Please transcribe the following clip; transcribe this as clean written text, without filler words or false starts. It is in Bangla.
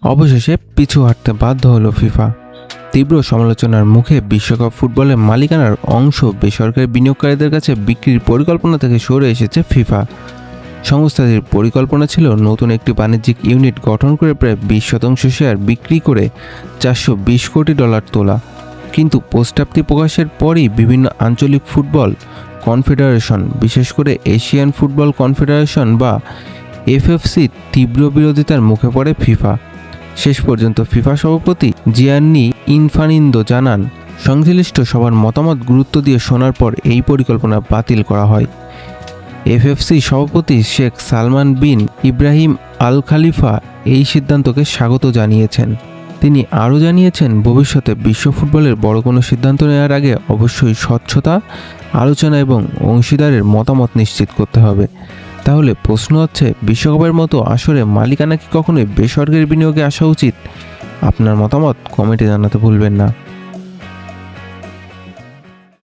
অবশেষে পিছু হাঁটতে বাধ্য হলো ফিফা। তীব্র সমালোচনার মুখে বিশ্বকাপ ফুটবলের মালিকানার অংশ বেসরকারি বিনিয়োগকারীদের কাছে বিক্রির পরিকল্পনা থেকে সরে এসেছে ফিফা। সংস্থাটির পরিকল্পনা ছিল নতুন একটি বাণিজ্যিক ইউনিট গঠন করে প্রায় 20% শেয়ার বিক্রি করে $420 কোটি তোলা। কিন্তু প্রস্তাবটি প্রকাশের পরই বিভিন্ন আঞ্চলিক ফুটবল কনফেডারেশন, বিশেষ করে এশিয়ান ফুটবল কনফেডারেশন বা এফএফসি তীব্র বিরোধিতার মুখে পড়ে ফিফা। শেষ পর্যন্ত ফিফা সভাপতি জিয়ান্নি ইনফানিন্দো জানান, সংশ্লিষ্ট সবার মতামত গুরুত্ব দিয়ে শোনার পর এই পরিকল্পনা বাতিল করা হয়। এফএফসি সভাপতি শেখ সালমান বিন ইব্রাহিম আল খালিফা এই সিদ্ধান্তকে স্বাগত জানিয়েছেন। তিনি আরও জানিয়েছেন, ভবিষ্যতে বিশ্ব ফুটবলের বড় কোনো সিদ্ধান্ত নেওয়ার আগে অবশ্যই স্বচ্ছতা, আলোচনা এবং অংশীদারের মতামত নিশ্চিত করতে হবে। তাহলে প্রশ্ন হচ্ছে, বিশ্বকাপের মতো আসরে মালিকানা কি কখনোই বেসরকারি বিনিয়োগে আসা উচিত? আপনার মতামত কমেন্টে জানাতে ভুলবেন না।